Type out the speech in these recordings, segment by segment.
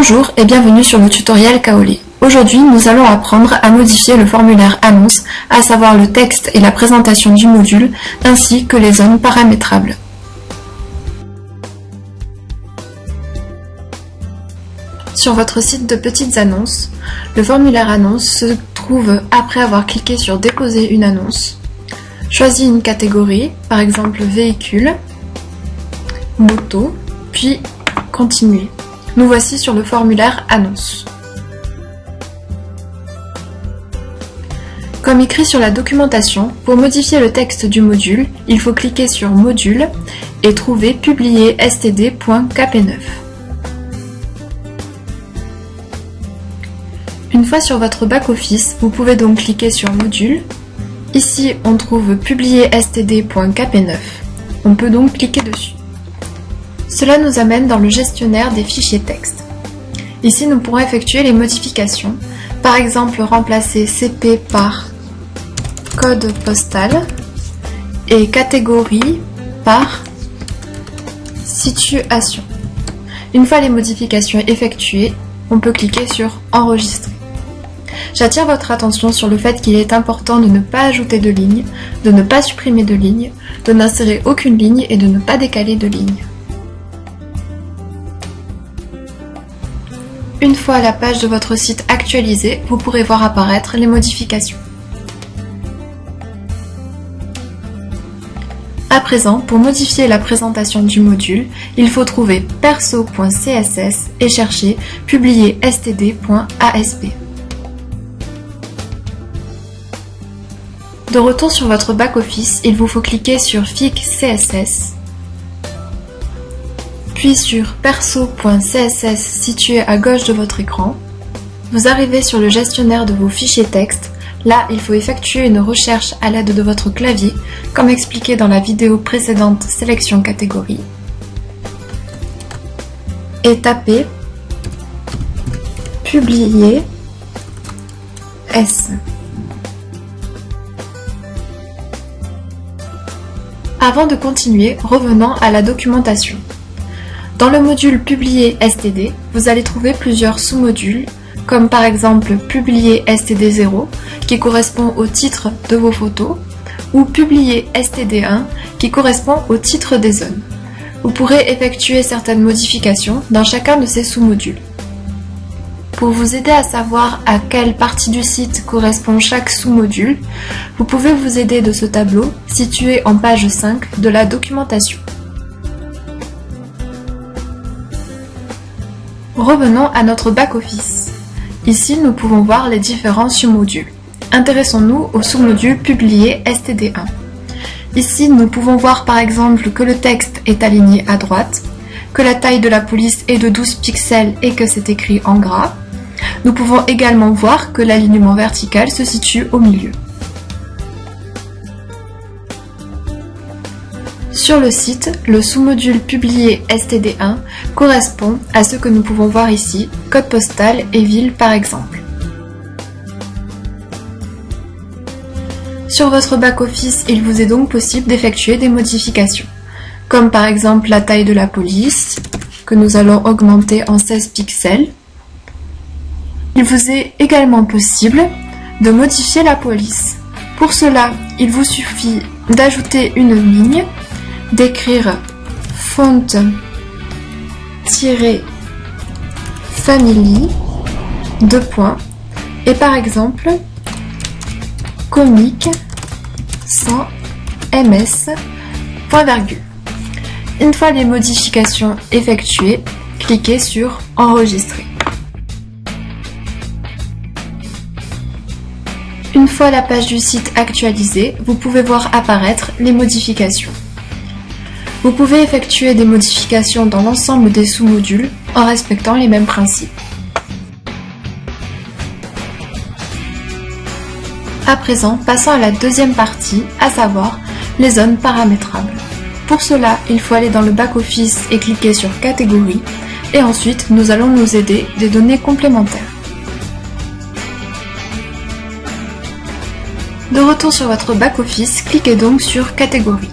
Bonjour et bienvenue sur le tutoriel Kaoli. Aujourd'hui, nous allons apprendre à modifier le formulaire annonce, à savoir le texte et la présentation du module, ainsi que les zones paramétrables. Sur votre site de petites annonces, le formulaire annonce se trouve après avoir cliqué sur Déposer une annonce. Choisis une catégorie, par exemple véhicule, moto, puis Continuer. Nous voici sur le formulaire annonce. Comme écrit sur la documentation, pour modifier le texte du module, il faut cliquer sur Module et trouver Publier std.kp9. Une fois sur votre back-office, vous pouvez donc cliquer sur Module. Ici, on trouve Publier std.kp9. On peut donc cliquer dessus. Cela nous amène dans le gestionnaire des fichiers texte. Ici, nous pourrons effectuer les modifications. Par exemple, remplacer CP par code postal et catégorie par situation. Une fois les modifications effectuées, on peut cliquer sur Enregistrer. J'attire votre attention sur le fait qu'il est important de ne pas ajouter de ligne, de ne pas supprimer de ligne, de n'insérer aucune ligne et de ne pas décaler de ligne. Une fois la page de votre site actualisée, vous pourrez voir apparaître les modifications. À présent, pour modifier la présentation du module, il faut trouver perso.css et chercher publier std.asp. De retour sur votre back-office, il vous faut cliquer sur Fiche CSS, puis sur perso.css situé à gauche de votre écran. Vous arrivez sur le gestionnaire de vos fichiers texte. Là, il faut effectuer une recherche à l'aide de votre clavier, comme expliqué dans la vidéo précédente Sélection catégorie, et taper Publier S. Avant de continuer, revenons à la documentation. Dans le module Publier std, vous allez trouver plusieurs sous-modules, comme par exemple Publier std0, qui correspond au titre de vos photos, ou Publier std1, qui correspond au titre des zones. Vous pourrez effectuer certaines modifications dans chacun de ces sous-modules. Pour vous aider à savoir à quelle partie du site correspond chaque sous-module, vous pouvez vous aider de ce tableau situé en page 5 de la documentation. Revenons à notre back-office. Ici, nous pouvons voir les différents sous-modules. Intéressons-nous au sous-module Publier std1. Ici, nous pouvons voir par exemple que le texte est aligné à droite, que la taille de la police est de 12 pixels et que c'est écrit en gras. Nous pouvons également voir que l'alignement vertical se situe au milieu. Sur le site, le sous-module Publier std1 correspond à ce que nous pouvons voir ici, code postal et ville par exemple. Sur votre back-office, il vous est donc possible d'effectuer des modifications, comme par exemple la taille de la police, que nous allons augmenter en 16 pixels. Il vous est également possible de modifier la police. Pour cela, il vous suffit d'ajouter une ligne, d'écrire font-family, et par exemple comique sans ms, point virgule. Une fois les modifications effectuées, cliquez sur Enregistrer. Une fois la page du site actualisée, vous pouvez voir apparaître les modifications. Vous pouvez effectuer des modifications dans l'ensemble des sous-modules en respectant les mêmes principes. À présent, passons à la deuxième partie, à savoir les zones paramétrables. Pour cela, il faut aller dans le back-office et cliquer sur Catégorie, et ensuite nous allons nous aider des données complémentaires. De retour sur votre back-office, cliquez donc sur Catégorie.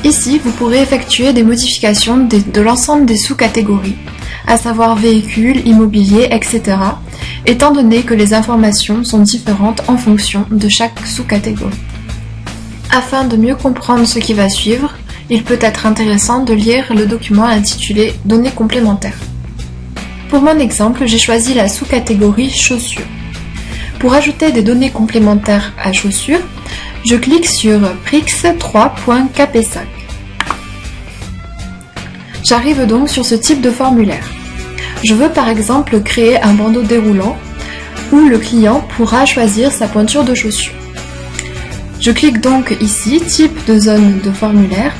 Ici, vous pourrez effectuer des modifications de l'ensemble des sous-catégories, à savoir véhicules, immobilier, etc., étant donné que les informations sont différentes en fonction de chaque sous-catégorie. Afin de mieux comprendre ce qui va suivre, il peut être intéressant de lire le document intitulé « Données complémentaires ». Pour mon exemple, j'ai choisi la sous-catégorie « Chaussures ». Pour ajouter des données complémentaires à chaussures, je clique sur Prix3.kp5. J'arrive donc sur ce type de formulaire. Je veux par exemple créer un bandeau déroulant où le client pourra choisir sa pointure de chaussure. Je clique donc ici, type de zone de formulaire,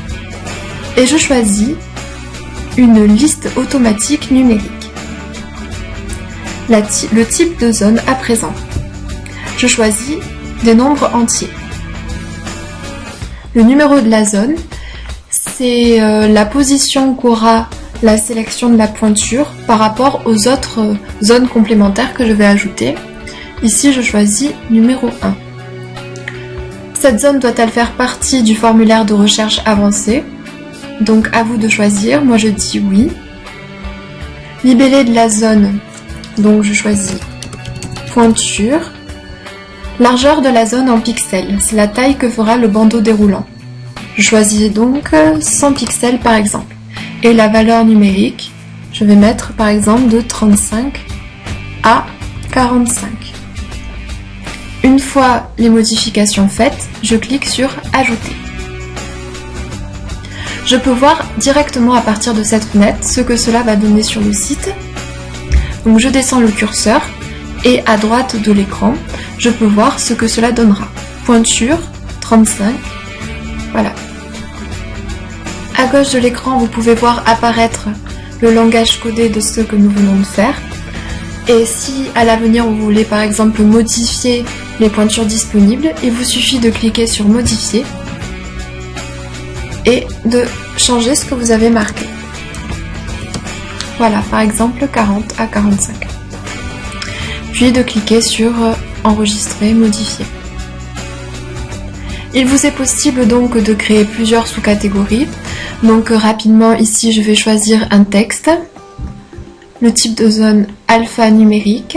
et je choisis une liste automatique numérique. Le type de zone à présent. Je choisis des nombres entiers. Le numéro de la zone, c'est la position qu'aura la sélection de la pointure par rapport aux autres zones complémentaires que je vais ajouter. Ici, je choisis numéro 1. Cette zone doit-elle faire partie du formulaire de recherche avancé? Donc à vous de choisir, moi je dis oui. Libellé de la zone, donc je choisis pointure. Largeur de la zone en pixels, c'est la taille que fera le bandeau déroulant. Je choisis donc 100 pixels par exemple. Et la valeur numérique, je vais mettre par exemple de 35 à 45. Une fois les modifications faites, je clique sur Ajouter. Je peux voir directement à partir de cette fenêtre ce que cela va donner sur le site. Donc je descends le curseur et à droite de l'écran, je peux voir ce que cela donnera. Pointure, 35, voilà. À gauche de l'écran, vous pouvez voir apparaître le langage codé de ce que nous venons de faire. Et si à l'avenir vous voulez par exemple modifier les pointures disponibles, il vous suffit de cliquer sur Modifier et de changer ce que vous avez marqué. Voilà, par exemple 40 à 45. Puis de cliquer sur Enregistrer, Modifier. Il vous est possible donc de créer plusieurs sous-catégories. Donc rapidement ici je vais choisir un texte, le type de zone alphanumérique,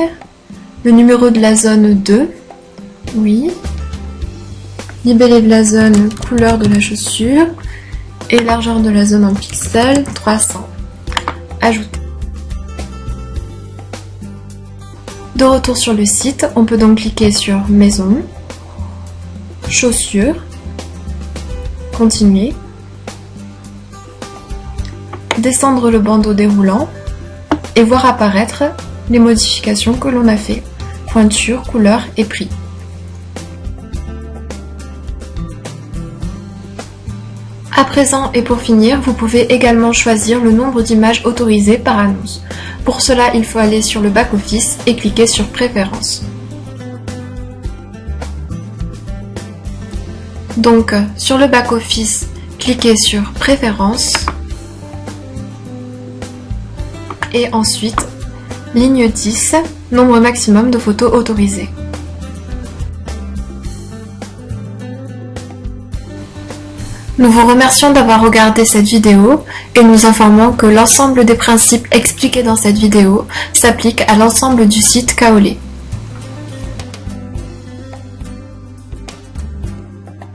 le numéro de la zone 2, oui, libellé de la zone couleur de la chaussure et largeur de la zone en pixels 300. Ajouter. De retour sur le site, on peut donc cliquer sur Maison, Chaussures, Continuer, descendre le bandeau déroulant et voir apparaître les modifications que l'on a fait, pointure, couleur et prix. À présent et pour finir, vous pouvez également choisir le nombre d'images autorisées par annonce. Pour cela, il faut aller sur le back-office et cliquer sur Préférences. Donc, sur le back-office, cliquez sur Préférences et ensuite, ligne 10, nombre maximum de photos autorisées. Nous vous remercions d'avoir regardé cette vidéo et nous informons que l'ensemble des principes expliqués dans cette vidéo s'appliquent à l'ensemble du site Kaolé.